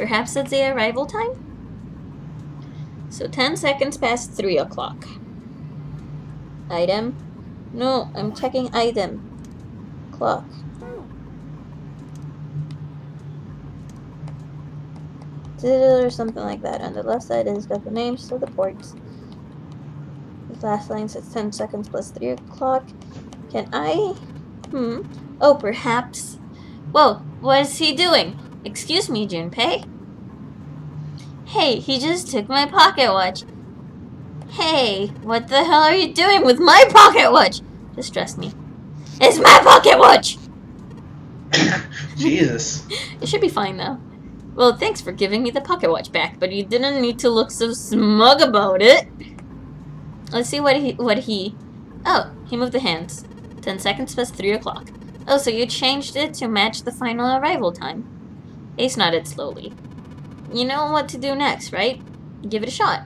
Perhaps it's the arrival time? So 10 seconds past 3 o'clock. Item? No, I'm checking item. Clock. Or something like that. On the left side is got the names of the ports. The last line says 10 seconds plus 3 o'clock. Can I? Oh, perhaps. Whoa, what is he doing? Excuse me, Junpei. Hey, he just took my pocket watch. Hey, what the hell are you doing with my pocket watch? Distress me. It's my pocket watch! Jesus. It should be fine, though. Well, thanks for giving me the pocket watch back, but you didn't need to look so smug about it. Let's see what he... Oh, he moved the hands. 10 seconds plus 3 o'clock. Oh, so you changed it to match the final arrival time. Ace nodded slowly. You know what to do next, right? Give it a shot.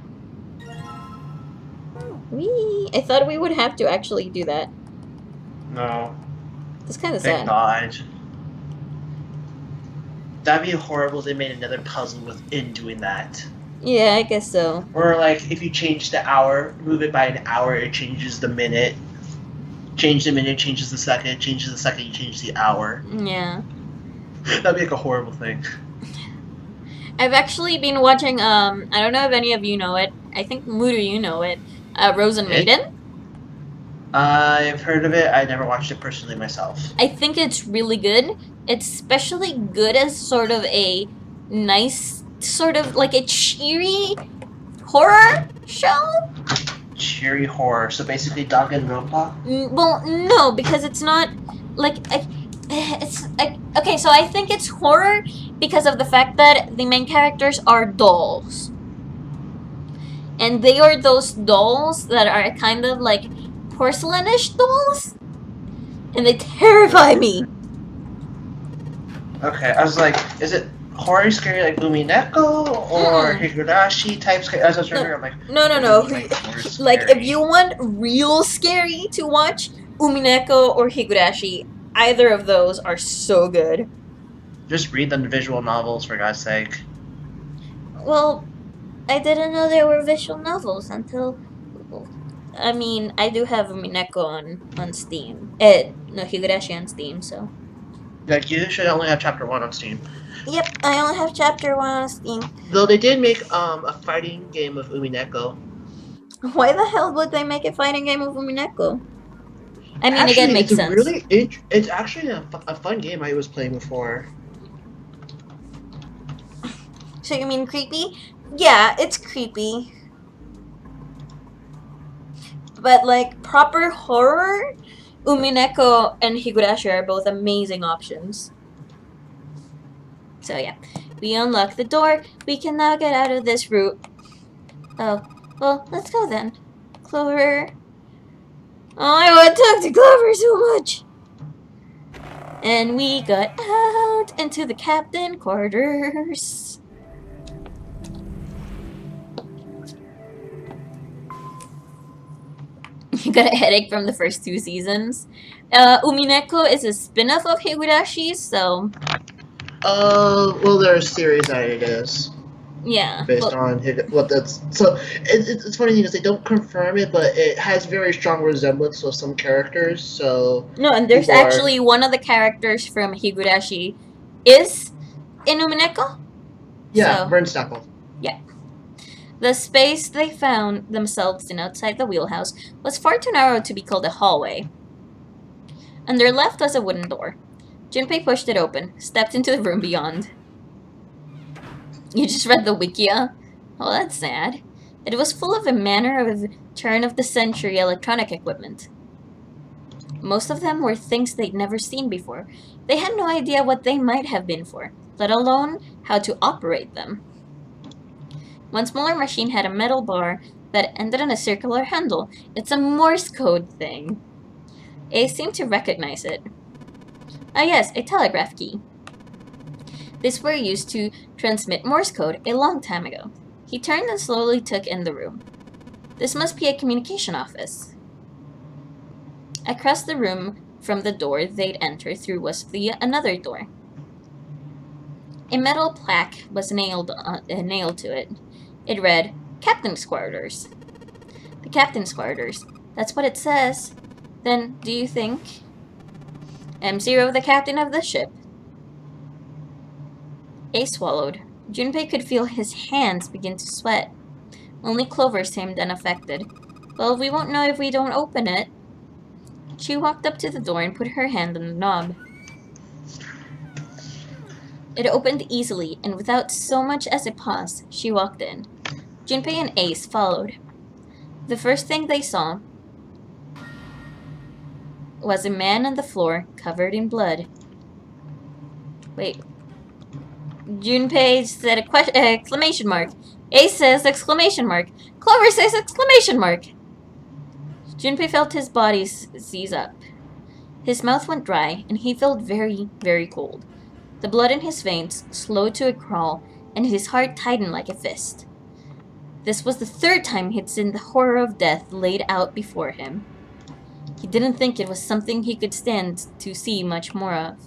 Whee! I thought we would have to actually do that. No. That's kind of Thank sad. God. That'd be horrible if they made another puzzle within doing that. Yeah, I guess so. Or like if you change the hour, move it by an hour, it changes the minute. Change the minute, changes the second, changes the second, you change the hour. Yeah. That'd be like a horrible thing. I've actually been watching, I don't know if any of you know it. I think, Mudu, you know it. Rose and Maiden. I've heard of it. I never watched it personally myself. I think it's really good. It's especially good as sort of a nice, sort of like a cheery horror show. Cheery horror. So basically Danganronpa? Well, no, because it's not, like, okay, so I think it's horror because of the fact that the main characters are dolls. And they are those dolls that are kind of like porcelainish dolls. And they terrify me. Okay, I was like, is it horror scary like Umineko or Higurashi type scary? I was trying to figure out No. Like, like if you want real scary to watch, Umineko or Higurashi, either of those are so good. Just read the visual novels for God's sake. Well, I didn't know there were visual novels until... I mean, I do have Umineko on Steam. No, Higurashi on Steam, so... Like, you should only have chapter 1 on Steam. Yep, I only have chapter 1 on Steam. Though they did make a fighting game of Umineko. Why the hell would they make a fighting game of Umineko? I mean, actually, again, makes sense. It's actually a fun game I was playing before. So you mean creepy? Yeah, it's creepy. But like proper horror, Umineko and Higurashi are both amazing options. So yeah, we unlock the door. We can now get out of this route. Oh, well, let's go then. Clover. Oh, I want to talk to Clover so much. And we got out into the captain quarters. You got a headache from the first 2 seasons. Umineko is a spin-off of Higurashi, so... Well, there's a series that it is. Yeah. Based on what that's... So, it's funny because they don't confirm it, but it has very strong resemblance with some characters, so... No, and there's actually one of the characters from Higurashi is in Umineko. Yeah, so, Burnstapple. Yeah. The space they found themselves in outside the wheelhouse was far too narrow to be called a hallway. On their left was a wooden door. Junpei pushed it open, stepped into the room beyond. You just read the Wikia? Oh, that's sad. It was full of a manner of turn-of-the-century electronic equipment. Most of them were things they'd never seen before. They had no idea what they might have been for, let alone how to operate them. One smaller machine had a metal bar that ended in a circular handle. It's a Morse code thing. Ace seemed to recognize it. Ah yes, a telegraph key. These were used to transmit Morse code a long time ago. He turned and slowly took in the room. This must be a communication office. Across the room from the door they'd entered through was another door. A metal plaque was nailed to it. It read, Captain's Quarters. The Captain's Quarters. That's what it says. Then, do you think? M0, the captain of the ship. Ace swallowed. Junpei could feel his hands begin to sweat. Only Clover seemed unaffected. Well, we won't know if we don't open it. She walked up to the door and put her hand on the knob. It opened easily, and without so much as a pause, she walked in. Junpei and Ace followed. The first thing they saw was a man on the floor, covered in blood. Wait. Junpei said exclamation mark. Ace says exclamation mark. Clover says exclamation mark. Junpei felt his body seize up. His mouth went dry, and he felt very, very cold. The blood in his veins slowed to a crawl, and his heart tightened like a fist. This was the third time he'd seen the horror of death laid out before him. He didn't think it was something he could stand to see much more of.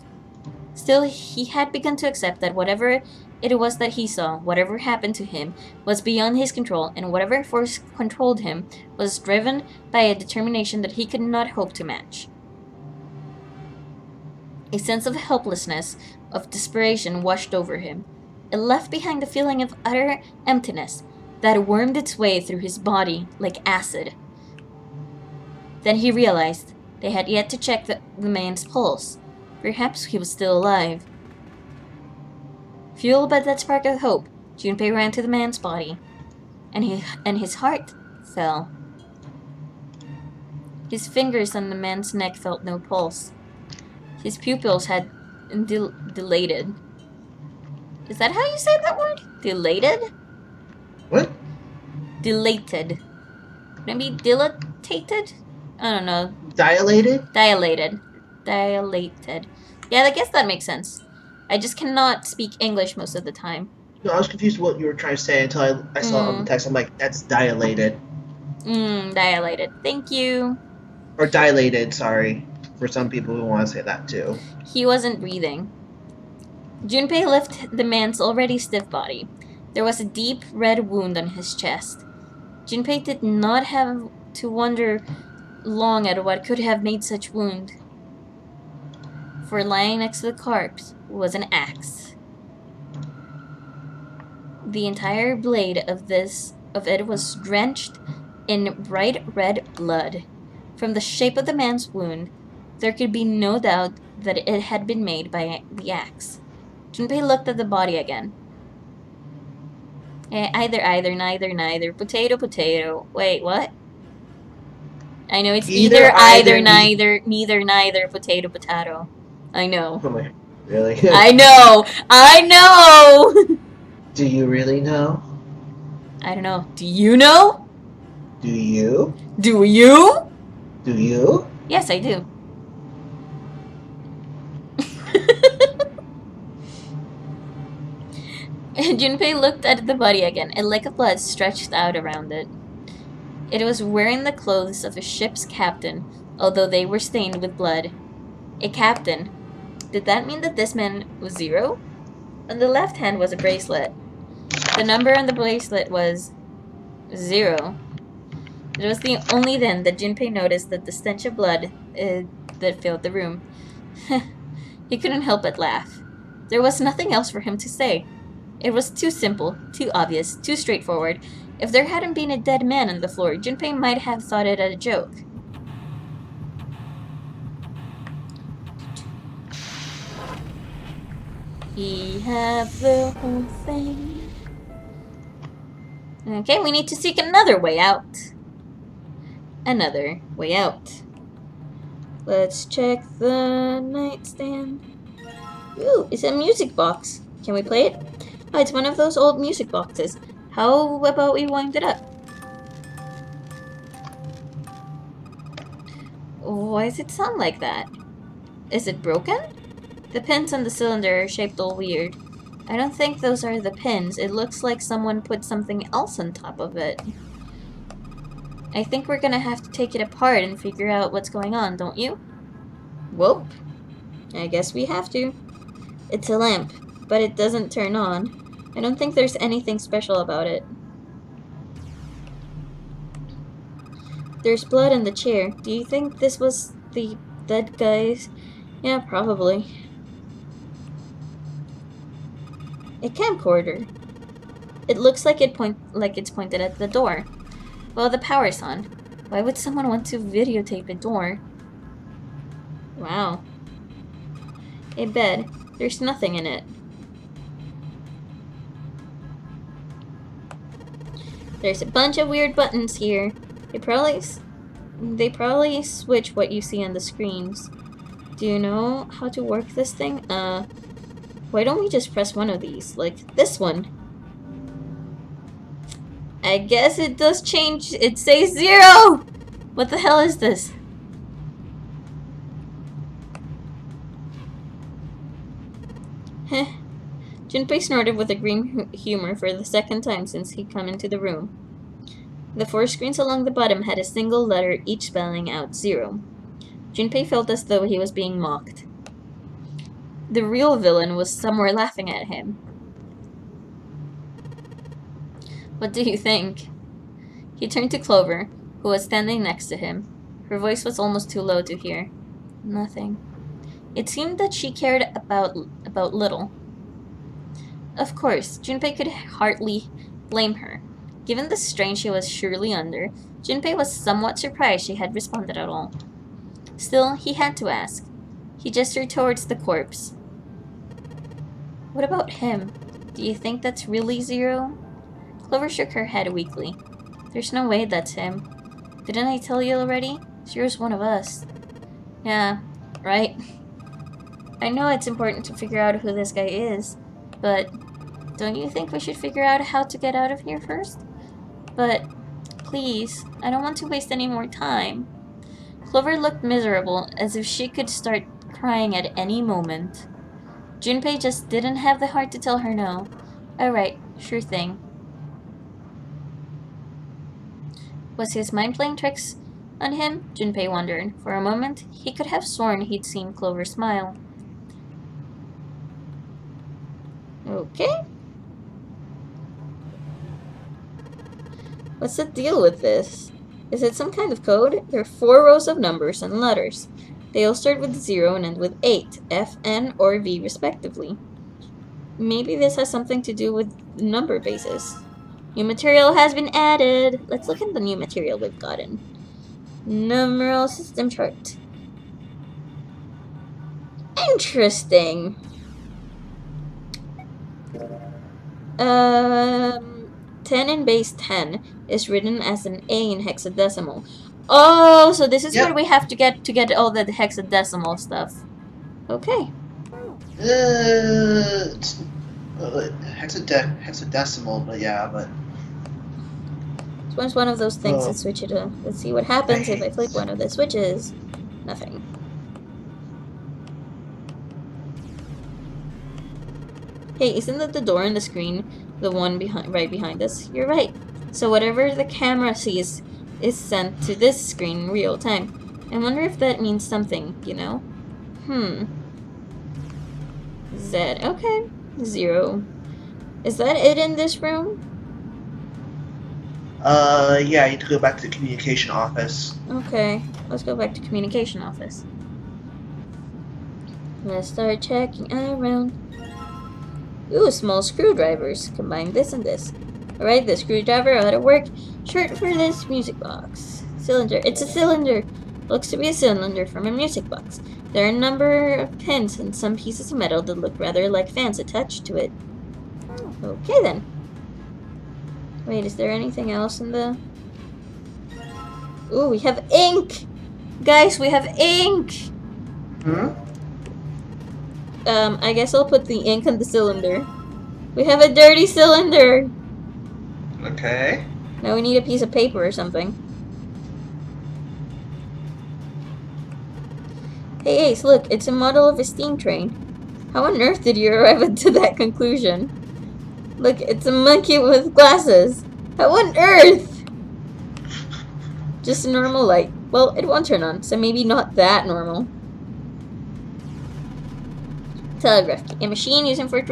Still, he had begun to accept that whatever it was that he saw, whatever happened to him, was beyond his control, and whatever force controlled him was driven by a determination that he could not hope to match. A sense of helplessness, of desperation washed over him. It left behind a feeling of utter emptiness that wormed its way through his body like acid. Then he realized they had yet to check the man's pulse. Perhaps he was still alive. Fueled by that spark of hope, Junpei ran to the man's body, and his heart fell. His fingers on the man's neck felt no pulse. His pupils had dilated. Is that how you say that word? Dilated? What? Dilated. Maybe dilated? I don't know. Dilated? Dilated. Yeah, I guess that makes sense. I just cannot speak English most of the time. No, I was confused what you were trying to say until I saw it on the text. I'm like, that's dilated. Dilated. Thank you. Or dilated, sorry. For some people who want to say that too. He wasn't breathing. Junpei lifted the man's already stiff body. There was a deep red wound on his chest. Junpei did not have to wonder long at what could have made such wound. For lying next to the corpse was an axe. The entire blade of it was drenched in bright red blood. From the shape of the man's wound, there could be no doubt that it had been made by the axe. Junpei looked at the body again. Either, neither, potato. Wait, what? I know it's either, neither, potato. I know. Oh my, really? I know! Do you really know? I don't know. Do you know? Do you? Do you? Do you? Yes, I do. Junpei looked at the body again. A lake of blood stretched out around it. It was wearing the clothes of a ship's captain, although they were stained with blood. A captain. Did that mean that this man was 0? On the left hand was a bracelet. The number on the bracelet was 0. It was only then that Junpei noticed that the stench of blood that filled the room. He couldn't help but laugh. There was nothing else for him to say. It was too simple, too obvious, too straightforward. If there hadn't been a dead man on the floor, Junpei might have thought it a joke. We have the whole thing. Okay, we need to seek another way out. Another way out. Let's check the nightstand. Ooh, it's a music box. Can we play it? Oh, it's one of those old music boxes. How about we wind it up? Why does it sound like that? Is it broken? The pins on the cylinder are shaped all weird. I don't think those are the pins. It looks like someone put something else on top of it. I think we're gonna have to take it apart and figure out what's going on, don't you? Whoop. I guess we have to. It's a lamp. but it doesn't turn on. I don't think there's anything special about it. There's blood in the chair. Do you think this was the dead guy's? Yeah, probably. A camcorder. It looks like it's pointed at the door. Well, the power's on. Why would someone want to videotape a door? Wow. A bed. There's nothing in it. There's a bunch of weird buttons here. They probably switch what you see on the screens. Do you know how to work this thing? Why don't we just press one of these? Like this one. I guess it does change. It says 0! What the hell is this? Heh. Junpei snorted with a green humor for the second time since he'd come into the room. The 4 screens along the bottom had a single letter, each spelling out 0. Junpei felt as though he was being mocked. The real villain was somewhere laughing at him. What do you think? He turned to Clover, who was standing next to him. Her voice was almost too low to hear. Nothing. It seemed that she cared about little. Of course, Junpei could hardly blame her. Given the strain she was surely under, Junpei was somewhat surprised she had responded at all. Still, he had to ask. He gestured towards the corpse. What about him? Do you think that's really 0? Clover shook her head weakly. There's no way that's him. Didn't I tell you already? 0's one of us. Yeah, right. I know it's important to figure out who this guy is, but don't you think we should figure out how to get out of here first? But, please, I don't want to waste any more time. Clover looked miserable, as if she could start crying at any moment. Junpei just didn't have the heart to tell her no. Alright, sure thing. Was his mind playing tricks on him? Junpei wondered. For a moment, he could have sworn he'd seen Clover smile. Okay. What's the deal with this? Is it some kind of code? There are 4 rows of numbers and letters. They all start with 0 and end with 8, F, N, or V respectively. Maybe this has something to do with number bases. New material has been added. Let's look at the new material we've gotten. Numeral system chart. Interesting. 10 in base 10 is written as an A in hexadecimal. Oh, so this is where we have to get all the hexadecimal stuff. Okay. Hexadecimal, but yeah, but... This one's one of those things that switch it up. Let's see what happens if I flip one of the switches. Nothing. Hey, isn't that the door on the screen? The one right behind us? You're right. So whatever the camera sees is sent to this screen in real time. I wonder if that means something, you know? Z. Okay. 0. Is that it in this room? Yeah, you need to go back to the communication office. Okay. Let's go back to communication office. Let's start checking around. Ooh, small screwdrivers. Combine this and this. Alright, the screwdriver ought to work. Shirt for this music box. Cylinder. It's a cylinder. Looks to be a cylinder from a music box. There are a number of pins and some pieces of metal that look rather like fans attached to it. Okay then. Wait, is there anything else in the... Ooh, we have ink! Guys, we have ink! I guess I'll put the ink on the cylinder. We have a dirty cylinder! Okay. Now we need a piece of paper or something. Hey Ace, look, it's a model of a steam train. How on earth did you arrive to that conclusion? Look, it's a monkey with glasses. How on earth? Just a normal light. Well, it won't turn on, so maybe not that normal. Telegraph key. A machine used for